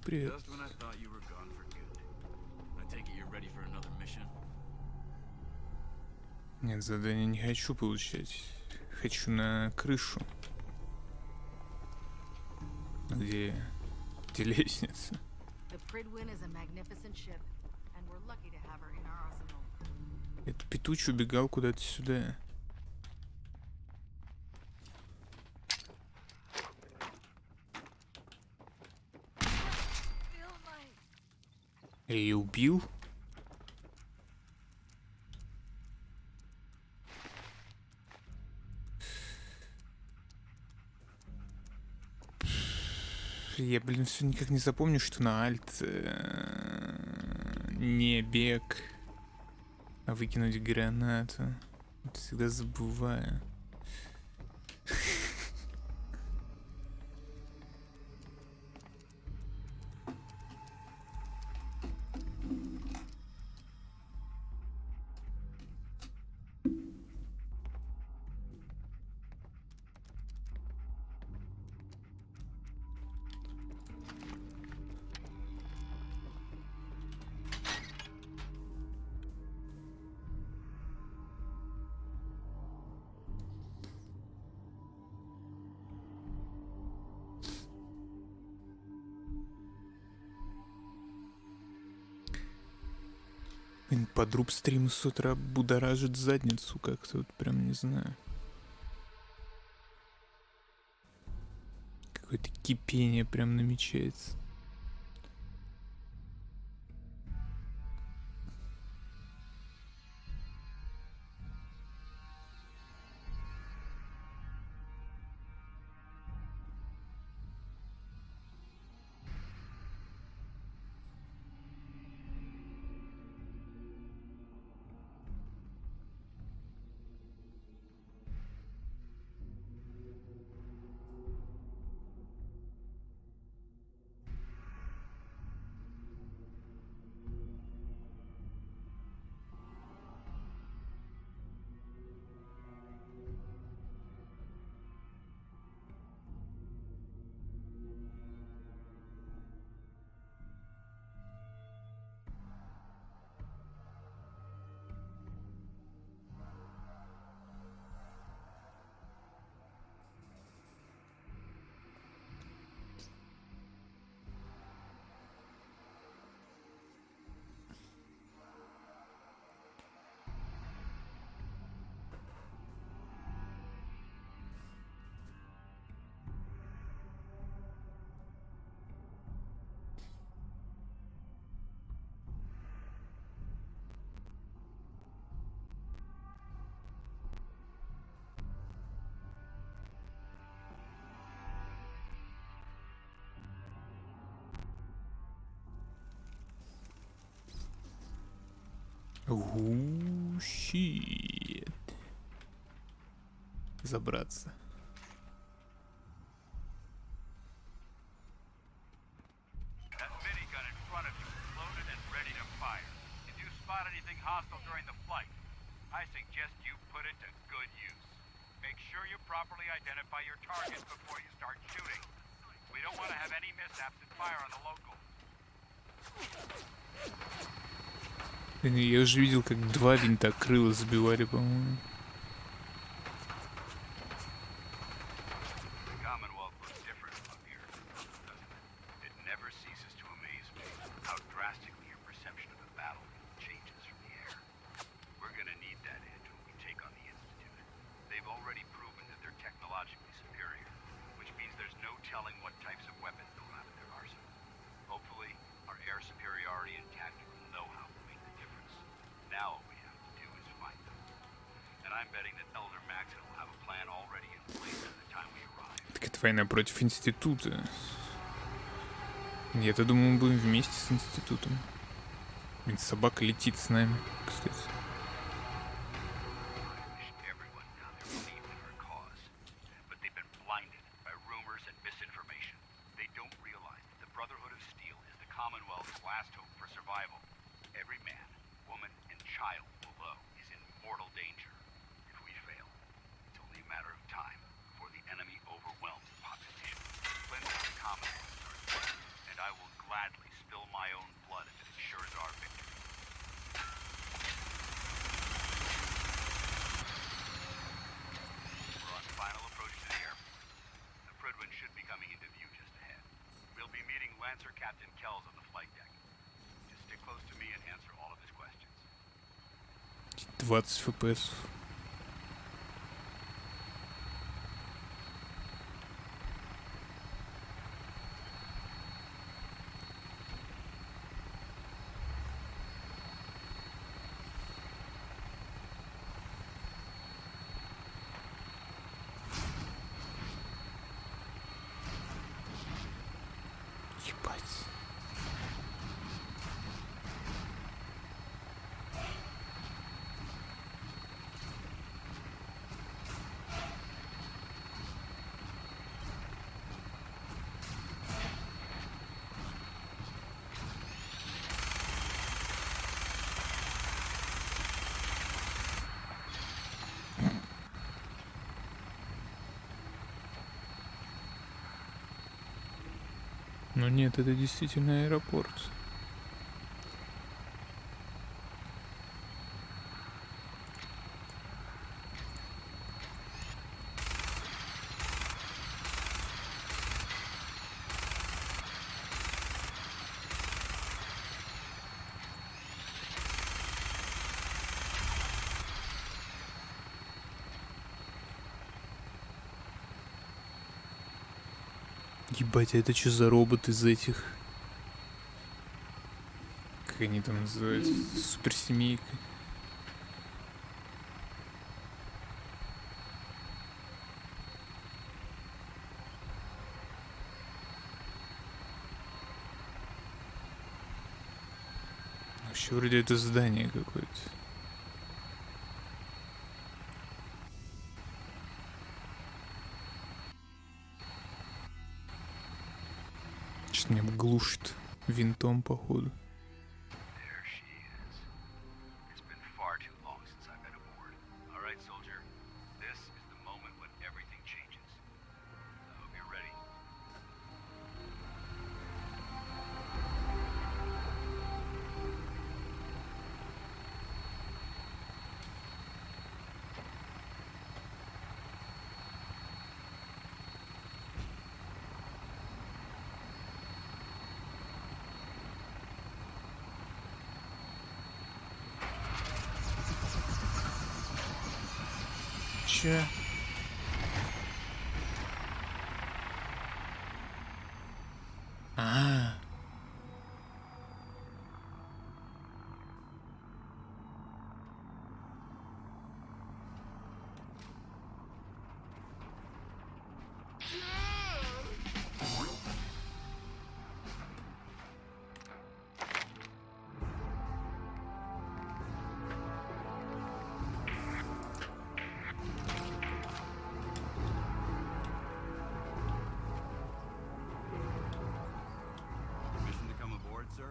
привет. Just when I thought you were gone for good. I take it you're ready for another mission? Нет, задание не хочу получать. Хочу на крышу. Где лестница? The Pridwin is a magnificent ship, and we're lucky to have her in our arsenal. Этот петуч убегал куда-то сюда. Я ее убил? Я, блин, все никак не запомню, что на альт не бег, а выкинуть гранату. Это всегда забываю. Подруб стрим с утра будоражит задницу как-то, вот прям не знаю. Какое-то кипение прям намечается. Щит. Забраться. That minigun in front of you is loaded and ready to fire. If you spot anything hostile during the flight, I suggest you put it to good use. Make sure you properly identify your targets before you start shooting. We don't want to have any mishaps and fire on the local. Я уже видел, как два винта крыла забивали, по-моему. Так это война против института. Я-то думал, мы будем вместе с институтом. Блин, собака летит с нами, кстати. 20 FPS. Ебать. Но нет, это действительно аэропорт. Ебать, а это что за робот из этих? Как они там называются? Суперсемейка. Вообще вроде это здание какое-то. Что-то меня глушит винтом, походу. There she is. It's been far too long since I've been aboard. All right, soldier. This is the moment when everything changes. I hope you're ready. Че? А. Permission to come aboard, sir?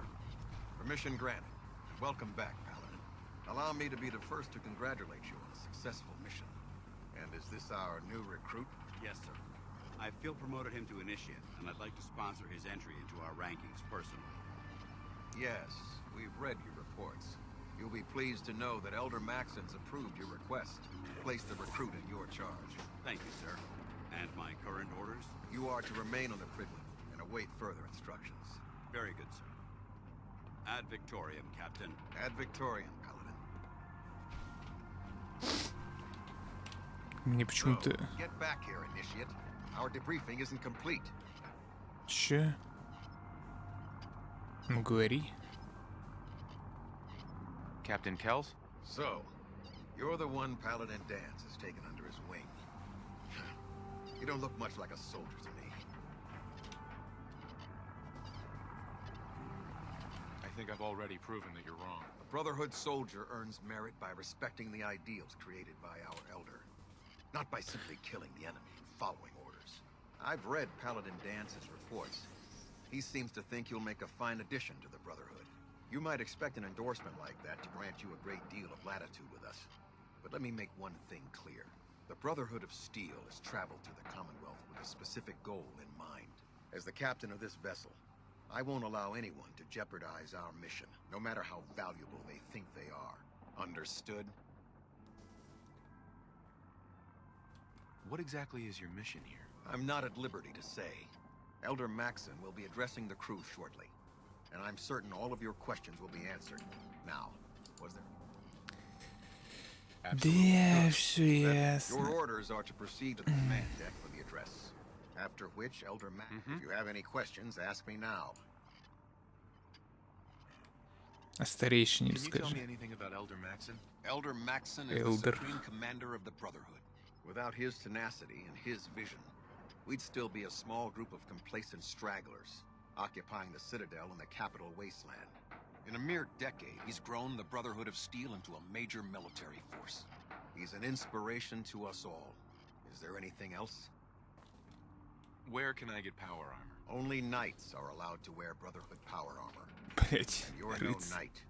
Permission granted. Welcome back, Paladin. Allow me to be the first to congratulate you on a successful mission. And is this our new recruit? Yes, sir. I feel promoted him to initiate, and I'd like to sponsor his entry into our rankings personally. Yes, we've read your reports. You'll be pleased to know that Elder Maxon's approved your request to place the recruit in your charge. Thank you, sir. And my current orders? You are to remain on the Privy and await further instructions. Very good, sir. Ad Victoriam, Captain. Ad Victoriam, Paladin. Мне почему-то... Get back here, Initiate. Our debriefing isn't complete. Че? Ну говори. Captain Kells? So, you're the one Paladin Dance has taken under his wing. You don't look much like a soldier to me. I think I've already proven that you're wrong. A Brotherhood soldier earns merit by respecting the ideals created by our elder, not by simply killing the enemy and following orders. I've read Paladin Dance's reports. He seems to think you'll make a fine addition to the Brotherhood. You might expect an endorsement like that to grant you a great deal of latitude with us. But let me make one thing clear. The Brotherhood of Steel has traveled to the Commonwealth with a specific goal in mind. As the captain of this vessel, I won't allow anyone to jeopardize our mission, no matter how valuable they think they are. Understood? What exactly is your mission here? I'm not at liberty to say. Elder Maxon will be addressing the crew shortly, and I'm certain all of your questions will be answered. Now, was there... Да, все ясно. Your orders are to proceed to the command deck for the address. After which, Elder Mac, if you have any questions, ask me now. А старейшине Can you tell me расскажи. anything about Elder Maxon? Elder Maxon is Elder. the supreme commander of the Brotherhood. Without his tenacity and his vision, we'd still be a small group of complacent stragglers, occupying the Citadel in the capital wasteland. In a mere decade, he's grown the Brotherhood of Steel into a major military force. He's an inspiration to us all. Is there anything else? Where can I get power armor? Only knights are allowed to wear Brotherhood power armor. Блять, And you're no рыцарь. knight.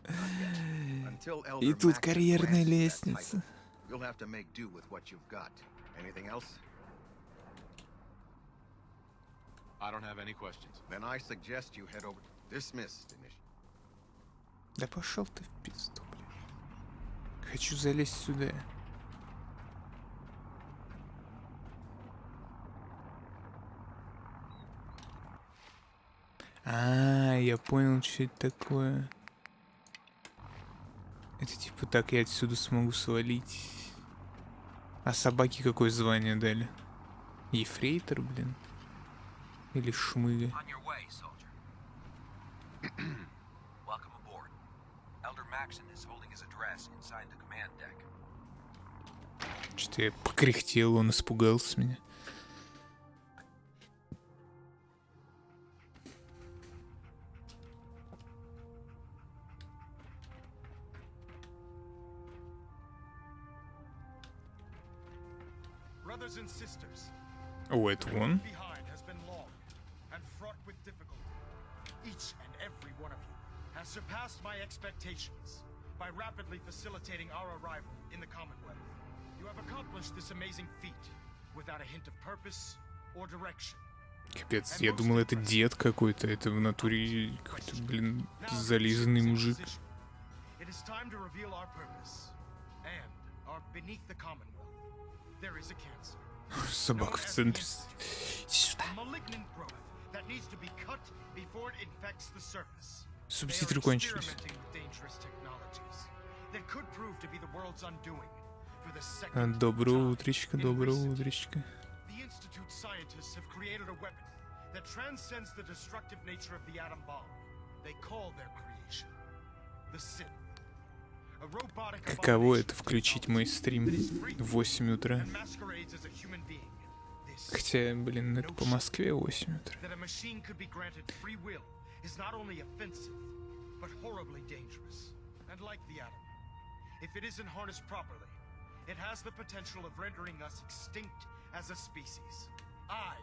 Not yet. Until Elder И тут Maxon карьерная grants you that лестница. title, you'll have to make do with what you've got. Anything else? I don't have any questions. Then I suggest you head over. Dismissed, initiative. Да пошел ты в пизду, блядь. Хочу залезть сюда. А, я понял, что это такое. Это типа так я отсюда смогу свалить. А собаке какое звание дали? Ефрейтор, блин? Или шмыга? On your way, soldier. Welcome aboard. Elder Maxon is holding his address inside the command deck. Что-то я покряхтел, он испугался меня. Brothers and sisters, О, это он? behind has been long and fraught with difficulty. Each and every one of you has surpassed my expectations by rapidly facilitating our arrival in the Commonwealth. You have accomplished this amazing feat without a hint of purpose or direction. Капец, я думал, это дед какой-то. Это в натуре какой-то, блин, зализанный мужик. It is time to reveal our purpose. And our beneath the Commonwealth, there is a cancer. Собака в центре. Иди сюда. A malignant growth that needs to be cut before it infects the surface. Субтитры кончились. Experimenting with dangerous technologies that could prove to be the world's undoing for the second Доброе time утречко, in доброе recent утречко. The Institute scientists have created a weapon that transcends the destructive nature of the atom bomb. They call their creation the Synth. A robotic Каково abomination это включить мой стрим в 8 утра? and masquerades as a human being. This Хотя, блин, это по Москве 8 утра. that a machine could be granted free will is not only offensive, but horribly dangerous. And like the atom, if it isn't harnessed properly, it has the potential of rendering us extinct as a species. I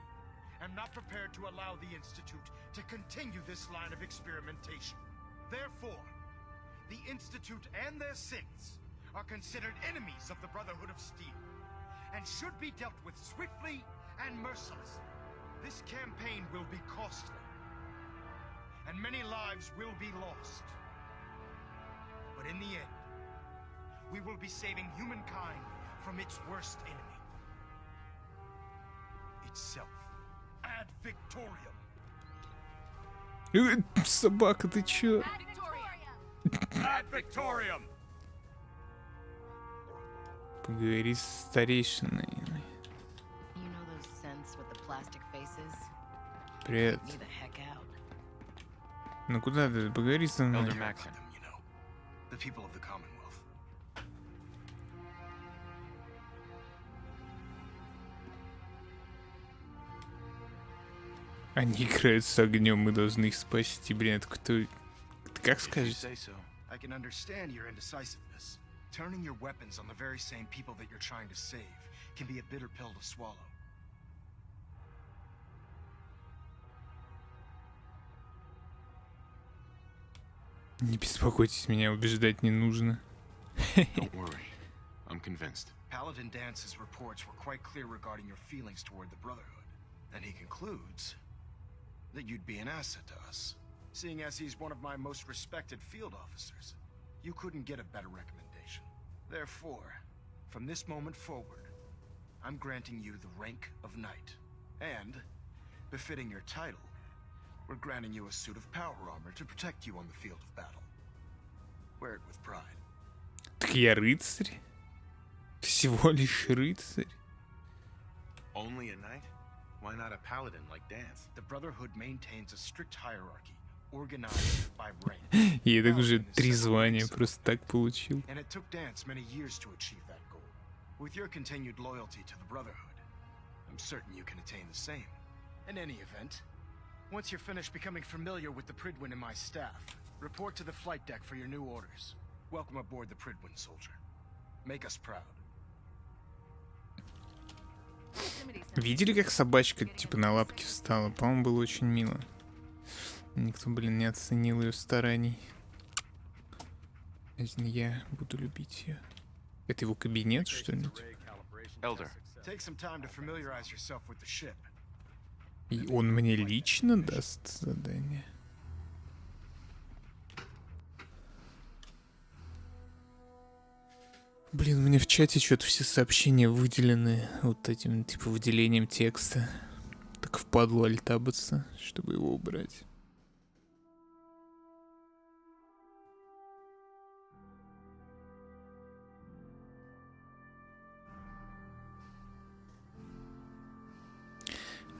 am not prepared to allow the Institute to continue this line of experimentation. Therefore, the Institute and their synths are considered enemies of the Brotherhood of Steel, and should be dealt with swiftly and mercilessly. This campaign will be costly, and many lives will be lost. But in the end, we will be saving humankind from its worst enemy. Itself. Ad Victoriam. Собака, ты чё? Ad Victoriam! Поговори с старейшиной. You know those scents with the plastic faces? Привет. Me the heck out. Ну куда ты? Поговори со мной. Elder Maxon. Them, you know. The people of the Commonwealth. Они играют с огнем, мы должны их спасти. Блин, это кто? Ты как If you скажешь? say so. I can understand your indecisiveness. Turning your weapons on the very same people that you're trying to save can be a bitter pill to swallow. Не беспокойтесь, меня убеждать не нужно. Don't worry. I'm convinced. Paladin Dance's reports were quite clear regarding your feelings toward the Brotherhood, and he concludes that you'd be an asset to us. Seeing as he's one of my most respected field officers, you couldn't get a better recommendation. Therefore, from this moment forward, I'm granting you the rank of Knight. And, befitting your title, we're granting you a suit of power armor to protect you on the field of battle. Wear it with pride. Так я рыцарь. Всего лишь рыцарь. Only a knight? Why not a paladin like Dance? The Brotherhood maintains a strict hierarchy, organized by rank. Я так уже 3 звания просто так получил. And it took Dance many years to achieve that goal. With your continued loyalty to the Brotherhood, I'm certain you can attain the same. In any event, once you're finished becoming familiar with the Pridwin and my staff, report to the flight deck for your new orders. Welcome aboard the Pridwin, soldier. Make us proud. Видели, как собачка типа на лапки встала? По-моему, было очень мило. Никто, блин, не оценил ее стараний. Один я буду любить ее. Это его кабинет, что ли? Elder, Take some time to familiarize yourself with the ship. И он мне лично даст задание. Блин, у меня в чате что-то все сообщения выделены вот этим, типа, выделением текста. Так впадло альтабаться, чтобы его убрать.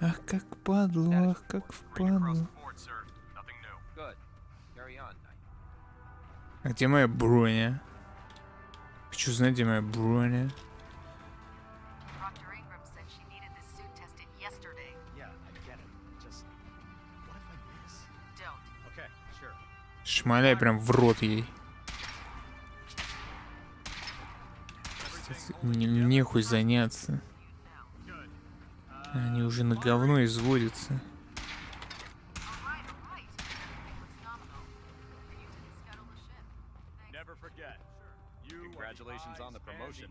Ах, как падло, ах, как впадло. Good. Carry on, knight. А где моя броня? Хочу знать, где моя броня. Dr. Ingram said she needed this suit tested yesterday. Yeah, I get it. Just what if I miss? Don't. Okay, sure. Шмаляй прям в рот ей. Мне нехуй заняться. Они уже на говно изводятся. Alright, alright. Looks nominal. You didn't scuttle the ship. Thanks. Never forget. Congratulations on the promotion,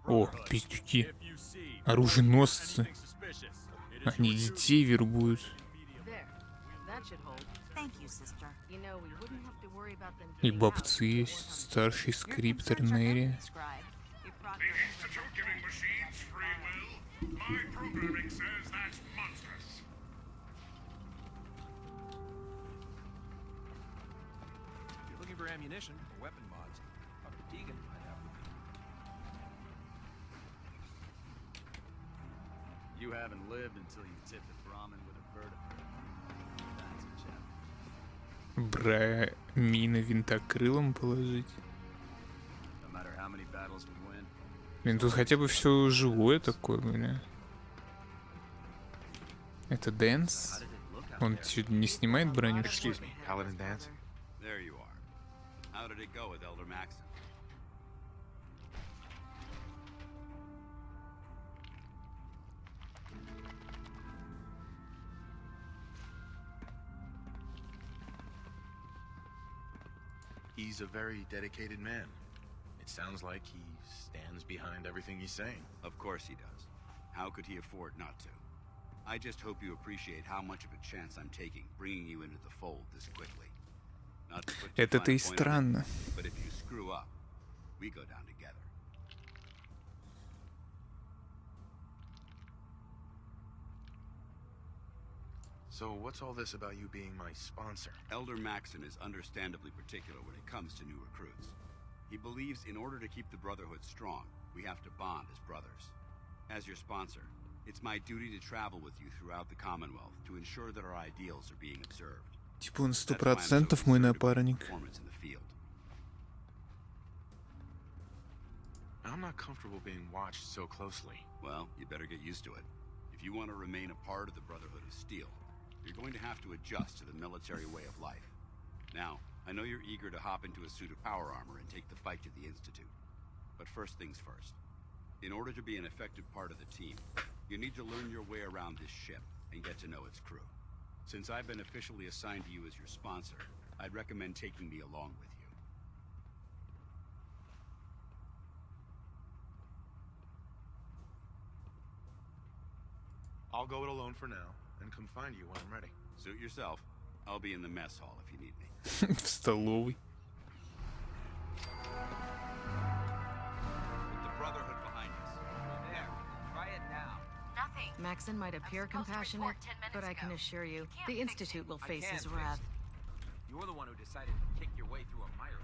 О, пиздюки. Оруженосцы. Они детей вербуют. There. That should hold. Thank you, sister. You know, we wouldn't have to worry about them И getting бабцы out есть. before Старший скриптор Нэри. Scribe. If Proctor Ingram giving machines free will? My programming says that's monstrous. If you're looking for ammunition or weapon mods, Dr. Deegan might have with you. You haven't lived until you tipped a Brahmin with a vertebrae. That's a challenge. Брамина винтокрылом положить. No matter how many battles we win, Блин, тут хотя бы все живое такое, бля. Это Дэнс? Он чё, не снимает броню? excuse me, Paladin Dance? there you are. How did it go with Elder Maxon? He's a very dedicated man. It sounds like he stands behind everything he's saying. Of course he does. How could he afford not to? I just hope you appreciate how much of a chance I'm taking, bringing you into the fold this quickly. Not to put too Это-то fine и a point on it, странно. but if you screw up, we go down together. So what's all this about you being my sponsor? Elder Maxon is understandably particular when it comes to new recruits. He believes in order to keep the Brotherhood strong, we have to bond as brothers. As your sponsor, it's my duty to travel with you throughout the Commonwealth to ensure that our ideals are being observed. Типа он That's why I'm so 100% мой concerned about your напарник. performance in the field. I'm not comfortable being watched so closely. Well, you better get used to it. If you want to remain a part of the Brotherhood of Steel, you're going to have to adjust to the military way of life. Now, I know you're eager to hop into a suit of power armor and take the fight to the Institute. But first things first. In order to be an effective part of the team, you need to learn your way around this ship and get to know its crew. Since I've been officially assigned to you as your sponsor, I'd recommend taking me along with you. I'll go it alone for now, and come find you when I'm ready. Suit yourself. I'll be in the mess hall if you need me. В столовой. With the Brotherhood behind us. There. Try it now. Nothing. Maxon might appear supposed to compassionate, report 10 minutes but I can ago. assure you, can't the fix Institute it. will I face can his fix wrath. it. You're the one who decided to kick your way through a mire.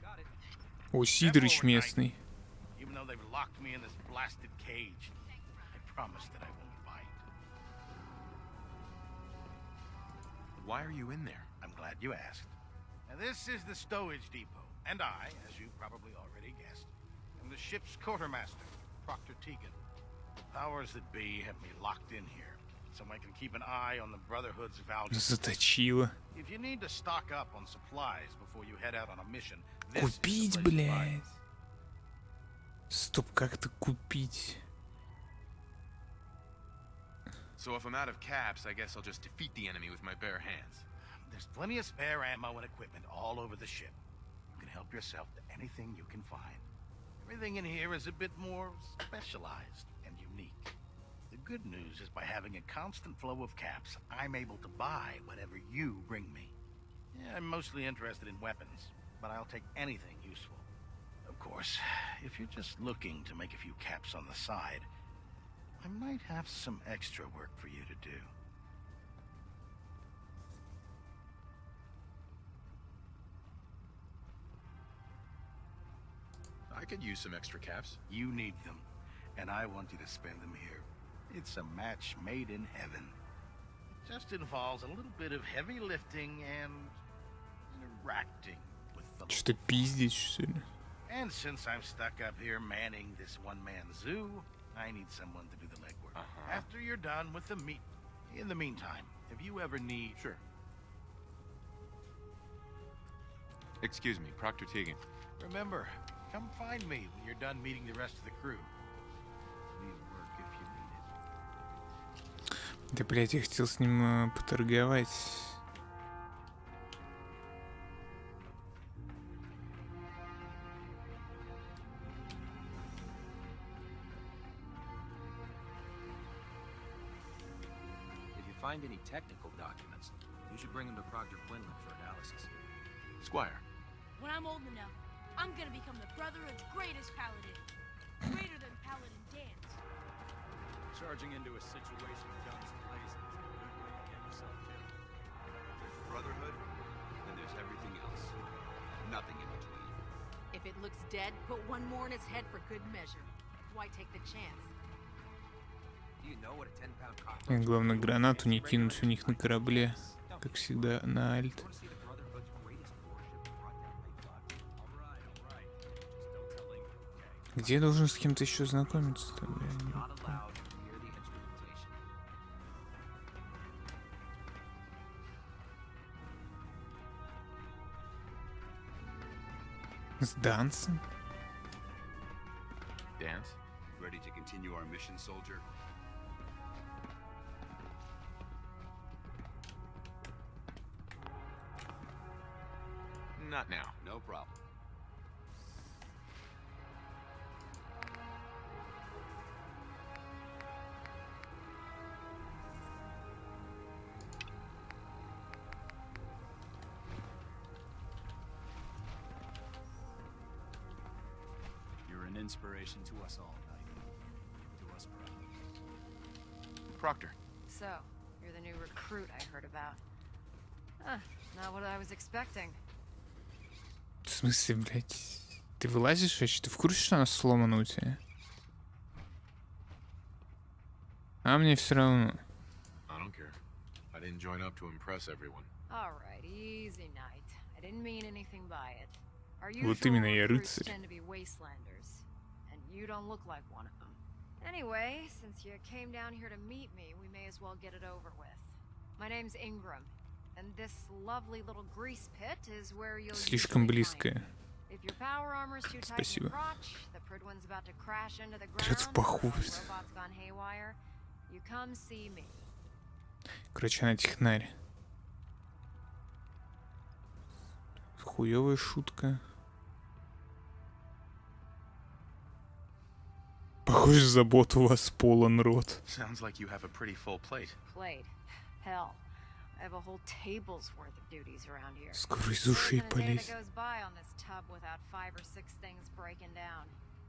Got it. О, Сидорыч местный. Even though they've locked me in this blasted cage, I promise that I won't bite. Why are you in there? I'm glad you asked. Now, this is the stowage depot, and I, as you probably already guessed, am the ship's quartermaster, Proctor Tegan. The powers that be have me locked in here, so I can keep an eye on the Brotherhood's values. Заточила. If you need to stock up on supplies before you head out on a mission, this is the Купить, place to buy. блядь. Стоп, как это купить? So if I'm out of caps, I guess I'll just defeat the enemy with my bare hands. There's plenty of spare ammo and equipment all over the ship. You can help yourself to anything you can find. Everything in here is a bit more specialized and unique. The good news is by having a constant flow of caps, I'm able to buy whatever you bring me. Yeah, I'm mostly interested in weapons, but I'll take anything useful. Of course, if you're just looking to make a few caps on the side, I might have some extra work for you to do. I could use some extra caps. You need them, and I want you to spend them here. It's a match made in heaven. It just involves a little bit of heavy lifting and interacting with the Что-то local fauna. пиздить, что ли? And since I'm stuck up here manning this one-man zoo, I need someone to do the legwork. After you're done with the meat. In the meantime, if you ever need... Sure. Excuse me, Proctor Tegan. Remember, come find me when you're done meeting the rest of the crew. Need work if you need it. Да, блядь, я хотел с ним поторговать. If you find any technical documents, you should bring them to Proctor Quinlan for analysis. Squire. When I'm old enough, I'm gonna become the Brotherhood's greatest paladin. Greater than Paladin Dance. Charging into a situation guns blazing is a good way to get yourself killed. There's Brotherhood, and there's everything else. Nothing in between. If it looks dead, put one more in its head for good measure. Why take the chance? Do you know what a 10-pound cockroach И главное, гранату не кинуть у них на корабле. Как всегда, на альт. want to see the Brotherhood's greatest warship brought down by bugs? All right. Just don't tell Ingrid, okay? Где я должен с кем-то еще знакомиться-то, бля? Не Not помню. allowed near the instrumentation. С Дансом? Dance? Ready to continue our mission, soldier? Not now. No problem. You're an inspiration to us all, Knight. To us proud. Proctor. So, you're the new recruit I heard about. Not what I was expecting. В смысле, блядь? Ты вылазишь вообще? Ты в курсе, что она сломана у тебя? А мне все равно. I don't care. I didn't join up to impress everyone. Alright, easy night. I didn't mean anything by it. Our Вот usual именно, я recruits рыцарь. tend to be wastelanders, and you don't look like one of them. Anyway, since you came down here to meet me, we may as well get it over with. My name's Ingram, and this lovely little grease pit is where you'll Слишком usually близкая. find me. If your power armor's too tight in Спасибо. your crotch, the Pridwin's about to crash into the Придётся ground, похуй. the robot's gone haywire, you come see me. Короче, она технарь. Хуёвая шутка. Похоже, забот у вас полон рот. Sounds like you have a pretty full plate. Played. Hell, I have a whole table's worth of duties around here. Скоро из ушей There isn't a day that полезет. goes by on this tub without 5 or 6 things breaking down.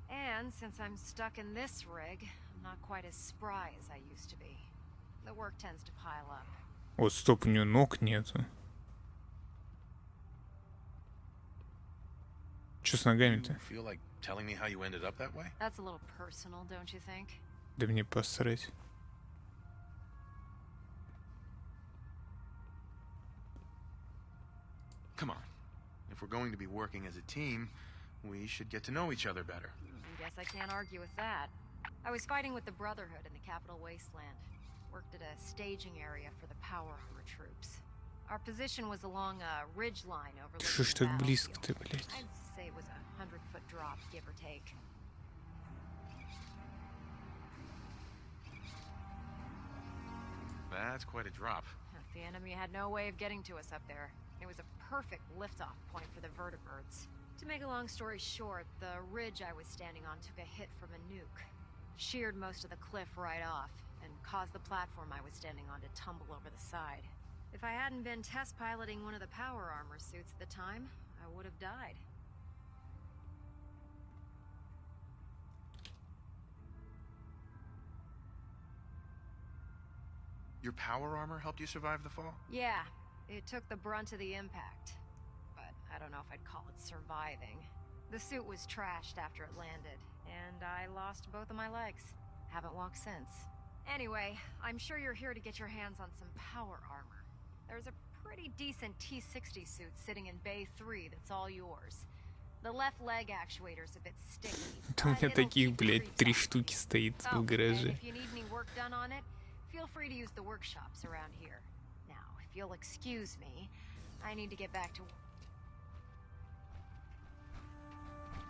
And since I'm stuck in this rig, I'm not quite as spry as I used to be. The work tends to pile up. Вот, стоп, у нее ног нету. Чё с You ногами-то? feel like telling me how you ended up that way? That's a little personal, don't you think? Да мне посрать. Come on. If we're going to be working as a team, we should get to know each other better. Guess I can't argue with that. I was fighting with the Brotherhood in the Capital Wasteland. Worked at a staging area for the power armor troops. Our position was along a ridge line Что ж overlooking the так близко-то, battlefield. блядь? I'd say it was a 100-foot drop, give or take. That's quite a drop. The enemy had no way of getting to us up there. It was a perfect liftoff point for the vertibirds. To make a long story short, the ridge I was standing on took a hit from a nuke. Sheared most of the cliff right off, and caused the platform I was standing on to tumble over the side. If I hadn't been test piloting one of the power armor suits at the time, I would have died. Your power armor helped you survive the fall? Yeah, it took the brunt of the impact. But I don't know if I'd call it surviving. The suit was trashed after it landed, and I lost both of my legs. Haven't walked since. Anyway, I'm sure you're here to get your hands on some power armor. There's a pretty decent T-60 suit sitting in Bay 3 that's all yours. The left leg actuator's a bit sticky. У меня таких, блядь, 3 штуки стоит в гараже. If you need any work done on it, feel free to use the workshops around here. Now, if you'll excuse me, I need to get back to...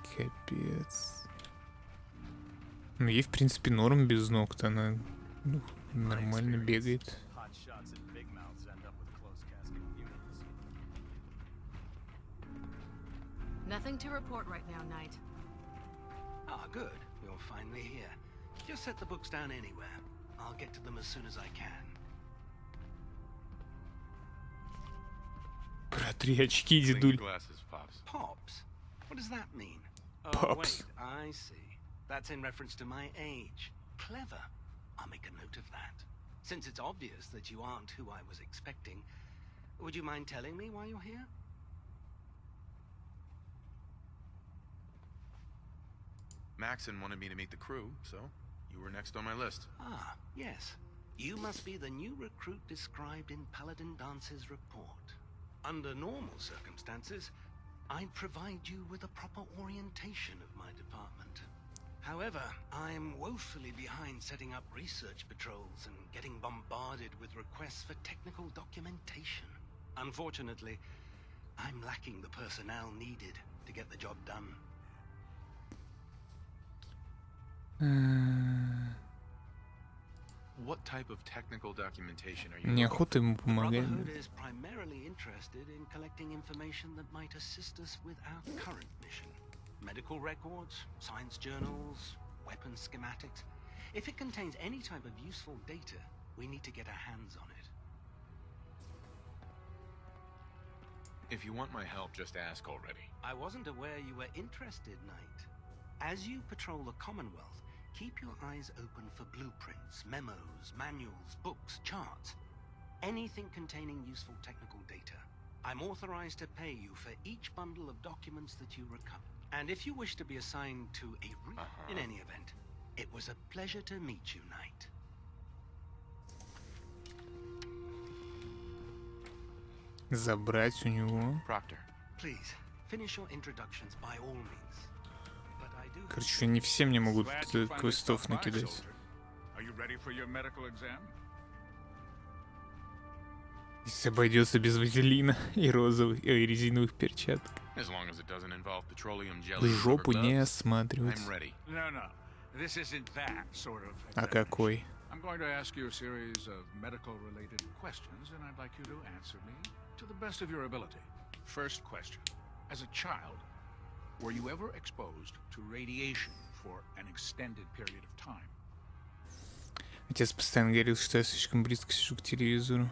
Капец. Ну, ей, в принципе, норм без ног-то. Она нормально бегает. Hot shots and big mouths end up with closed casket funerals. Nothing to report right now, Knight. Ah, good. You're finally here. Just set the books down anywhere. I'll get to them as soon as I can. Протри очки, Clean дедуль. glasses, Pops. Pops? What does that mean? Oh, Pops. wait, I see. That's in reference to my age. Clever. I'll make a note of that. Since it's obvious that you aren't who I was expecting, would you mind telling me why you're here? Maxon wanted me to meet the crew, so you were next on my list. Ah, yes. You must be the new recruit described in Paladin Dance's report. Under normal circumstances, I'd provide you with a proper orientation of my department. However, I'm woefully behind setting up research patrols and getting bombarded with requests for technical documentation. Unfortunately, I'm lacking the personnel needed to get the job done. What type of technical documentation are you Неохота ему The помогать. Brotherhood is primarily interested in collecting information that might assist us with our current mission. Medical records, science journals, weapons schematics. If it contains any type of useful data, we need to get our hands on it. If you want my help, just ask already. I wasn't aware you were interested, Knight. As you patrol the Commonwealth, keep your eyes open for blueprints, memos, manuals, books, charts. Anything containing useful technical data. I'm authorized to pay you for each bundle of documents that you recover. And if you wish to be assigned to a route, in any event, it was a pleasure to meet you, Knight. Забрать у него. Proctor. Please, finish your introductions by all means. But I do... Короче, не все мне могут Glad you finally квестов stopped by, накидать. soldier. Are you ready for your medical exam? Если обойдется без вазелина и розовых и резиновых перчаток. As long as it doesn't involve petroleum jelly. В жопу rubber не gloves, осматривать. I'm ready. No. This isn't that sort of А exam. какой? I'm going to ask you a series of medical-related questions, and I'd like you to answer me to the best of your ability. First question. As a child, were you ever exposed to radiation for an extended period of time? Отец постоянно говорил, что я слишком близко сижу к телевизору.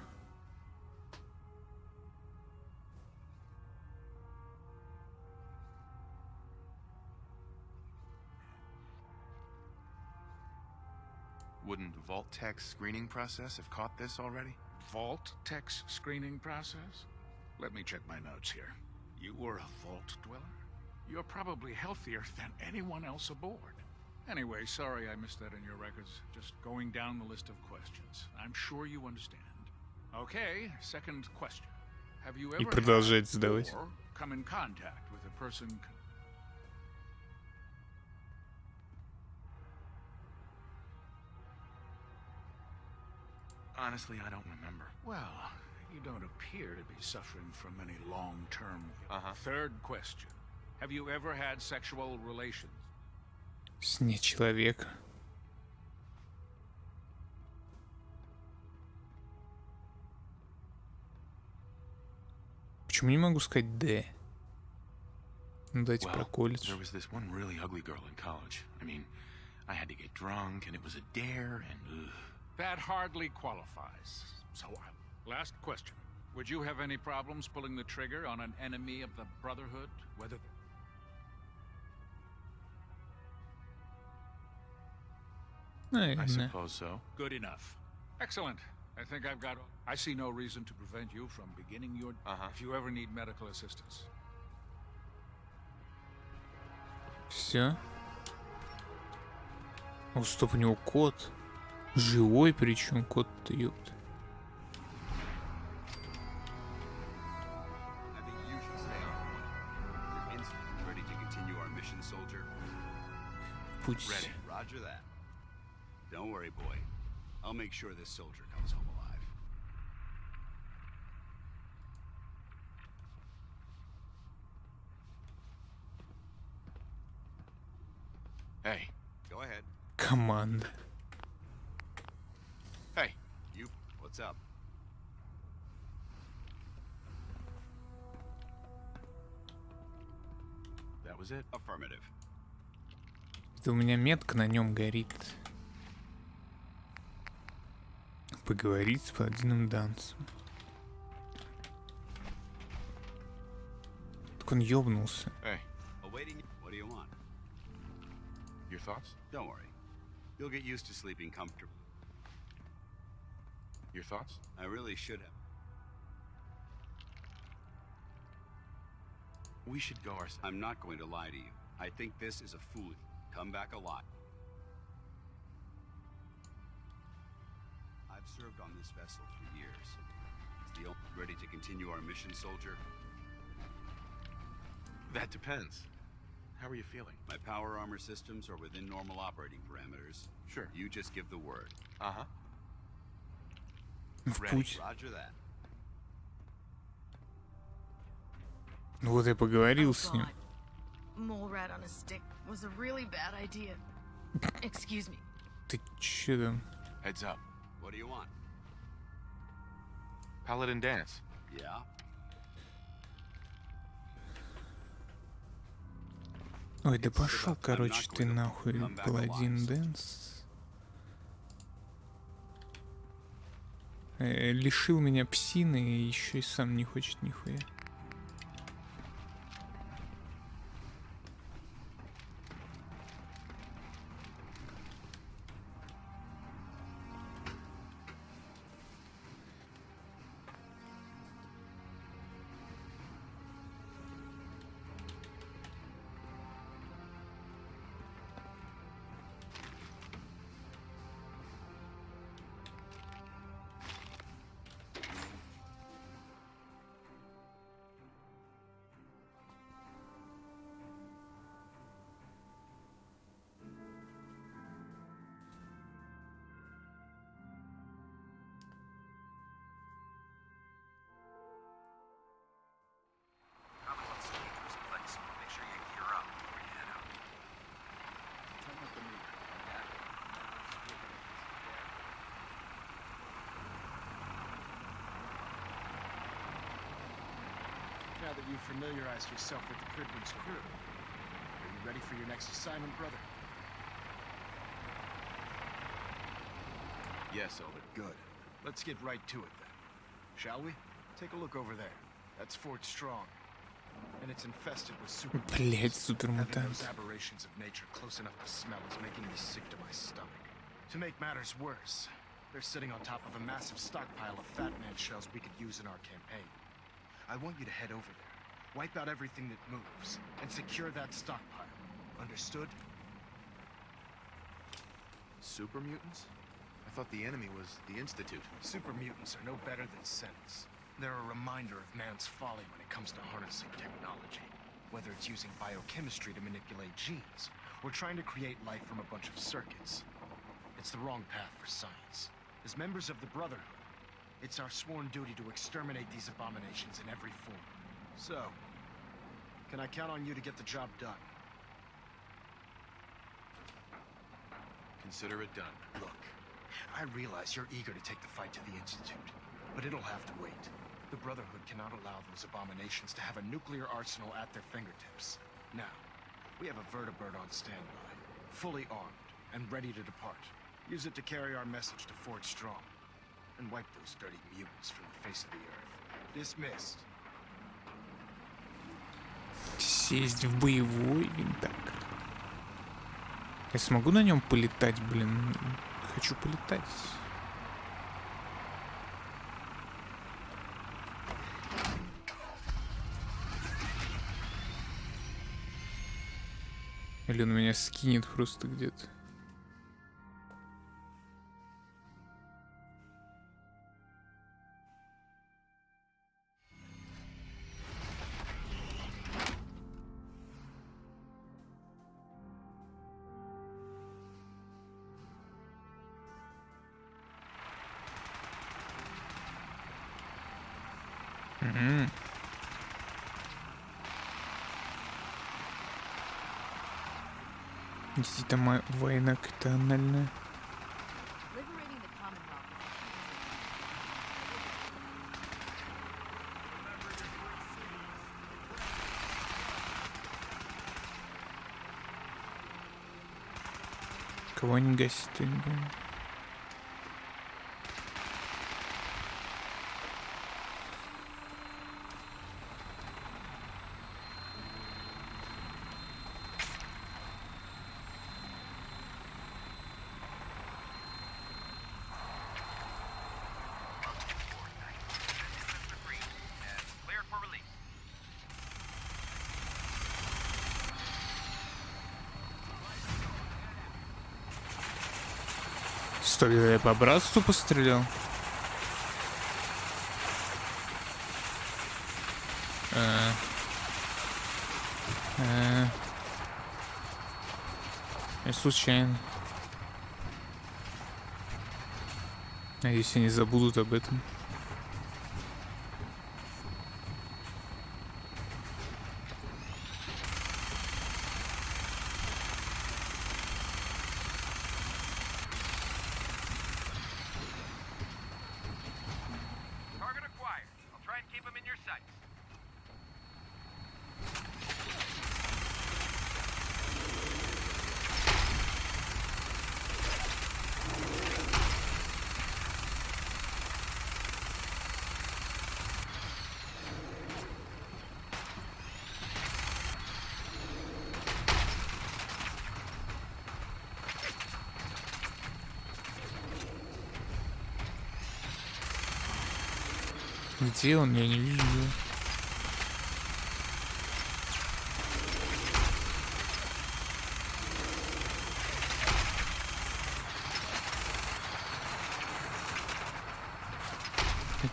Wouldn't Vault Tech's screening process have caught this already? Vault Tech's screening process? Let me check my notes here. You were a vault dweller? You're probably healthier than anyone else aboard. Anyway, sorry I missed that in your records. Just going down the list of questions. I'm sure you understand. Okay, second question. Have you И ever продолжать had задавать. or come in contact with a person... Honestly, I don't remember. Well, you don't appear to be suffering from any long-term... Uh-huh. Third question. Have you ever had sexual relations? С не человека. Почему не могу сказать «Д»? Ну, дайте про колледж. There was this one really ugly girl in college. I mean, I had to get drunk, and it was a dare, and That hardly qualifies. So, last question. Would you have any problems pulling the trigger on an enemy of the Brotherhood? Whether... I suppose so. Good enough. Excellent. I think I've got... I see no reason to prevent you from beginning your... If you ever need medical assistance. Все. О, стоп, у него кот. Живой причем кот-то, ёпта. I think you should stay on point. You're instantly ready to continue our mission, soldier. Путь. Ready. Roger that. Don't worry, boy. I'll make sure this soldier comes home alive. Hey. Go ahead. Команда. Hey. You. What's up? That was it? Affirmative. Это у меня метка на нем горит. Поговорить с паладином Дансом. Так он ёбнулся. Hey. Awaiting. What do you want? Your thoughts? Don't worry. You'll get used to sleeping comfortably. Your thoughts? I really should have. We should go ourselves. I'm not going to lie to you. I think this is a fool. Come back alive. I've served on this vessel for years. It's the only... Ready to continue our mission, soldier? That depends. How are you feeling? My power armor systems are within normal operating parameters. Sure. You just give the word. Uh-huh. В путь. Roger that. Ну вот я поговорил с ним. Mole rat on a stick was a really bad idea. Excuse me. Ты чё там? Heads up. What do you want? Paladin dance. Yeah? Ой, да пошел, короче, ты нахуй, паладин Дэнс. Лишил меня псины и еще и сам не хочет нихуя. Commonwealth's a dangerous place. Make sure you gear up before you head out. Turn up the meter. Now that you've familiarized yourself with the Pridwood's crew, are you ready for your next assignment, brother? Yes, Elder. Good. Let's get right to it then. Shall we? Take a look over there. That's Fort Strong. And it's infested with super Блять, Having супермутант. those aberrations of nature close enough to smell is making me sick to my stomach. To make matters worse, they're sitting on top of a massive stockpile of Fat Man shells we could use in our campaign. I want you to head over there, Wipe out everything that moves, and secure that stockpile. Understood? Super mutants? I thought the enemy was the Institute. Super mutants are no better than Sens. They're a reminder of man's folly when it comes to harnessing technology. Whether it's using biochemistry to manipulate genes, or trying to create life from a bunch of circuits. It's the wrong path for science. As members of the Brotherhood, it's our sworn duty to exterminate these abominations in every form. So, can I count on you to get the job done? Consider it done. Look, I realize you're eager to take the fight to the Institute, but it'll have to wait. The Brotherhood cannot allow those abominations to have a nuclear arsenal at their fingertips. Now, we have a vertibird on standby, fully armed and ready to depart. Use it to carry our message to Fort Strong, and wipe those dirty mutants from the face of the earth. Dismissed. Сесть в боевой винтак. Я смогу на нем полетать, блин? Хочу полетать. Или он меня скинет просто где-то. Действительно, война катанальная. Кого не гасит, я не понимаю. Стой, я по братству пострелял? Я случайно. Надеюсь, они забудут об этом. Где он? Я не вижу его.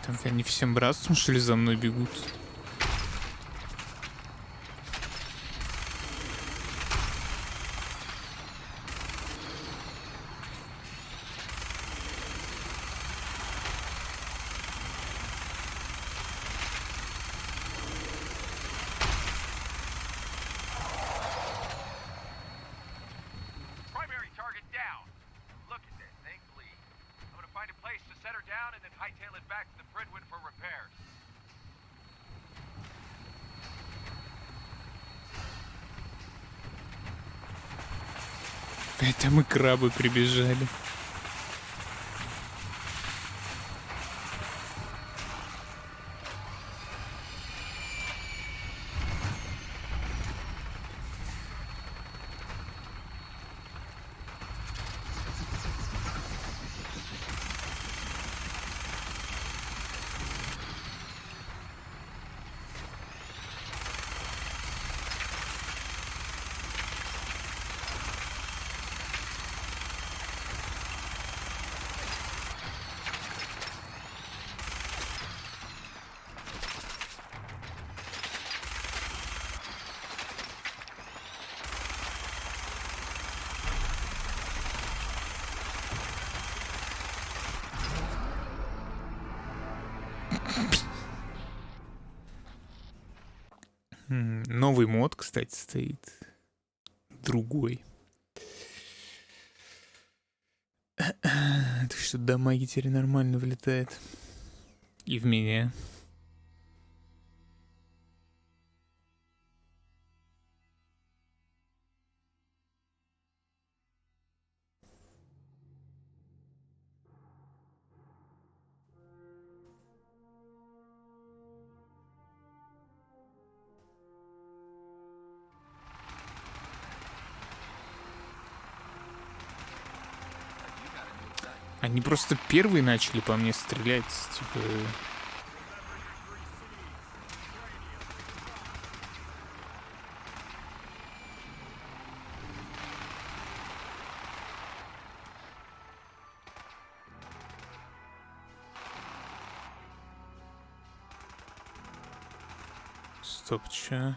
Там они всем братством, что ли, за мной бегут? Там и крабы прибежали. Новый мод, кстати, стоит. Другой. Так что дамаги теперь нормально влетает. И в меня. Они просто первые начали по мне стрелять, типа... Стоп, чё?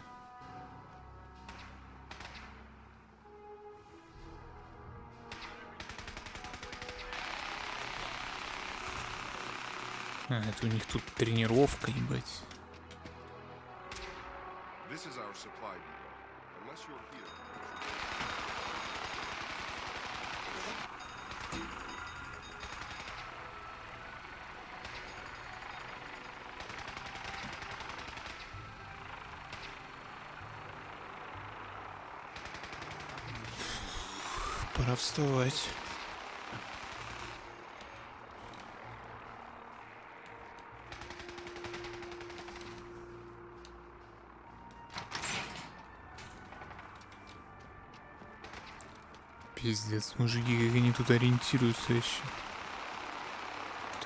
А, это у них тут тренировка, ебать. Пора вставать. Пиздец, мужики, как они тут ориентируются еще.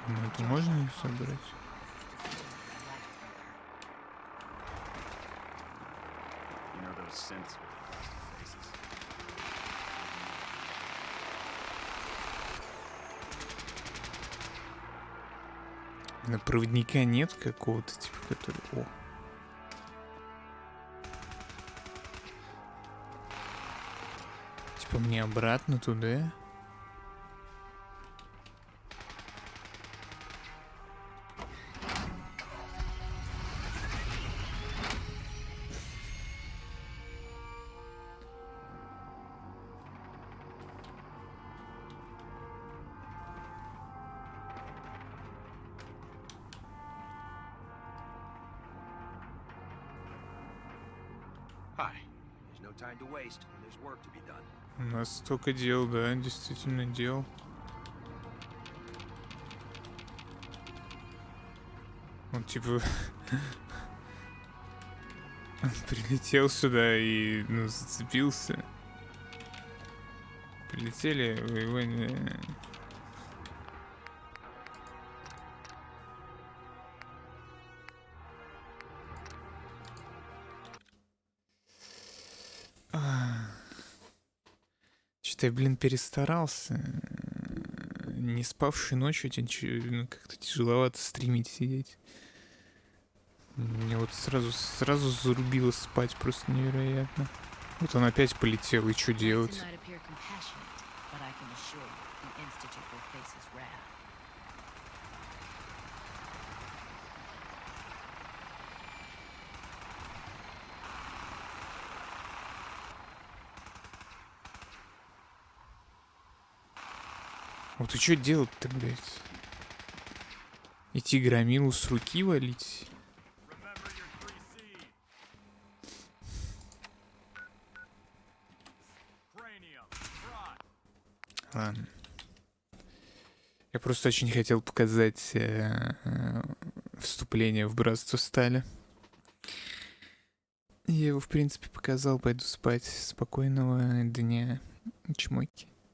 Ну, это можно собрать? На проводника нет какого-то, типа, который... О. Типа мне обратно туда? У нас столько дел, да, действительно дел. Он типа он прилетел сюда и, ну, зацепился. Прилетели, вы его не... Что-то я, блин, перестарался. Не спавший ночью, ну, как-то тяжеловато стримить, сидеть. Мне вот сразу зарубило спать, просто невероятно. Вот он опять полетел, и что делать? Вот и что делать-то, блядь? Идти громилу с руки валить? Ладно. Я просто очень хотел показать вступление в Братство Стали. Я его, в принципе, показал. Пойду спать. Спокойного дня. Чмоки.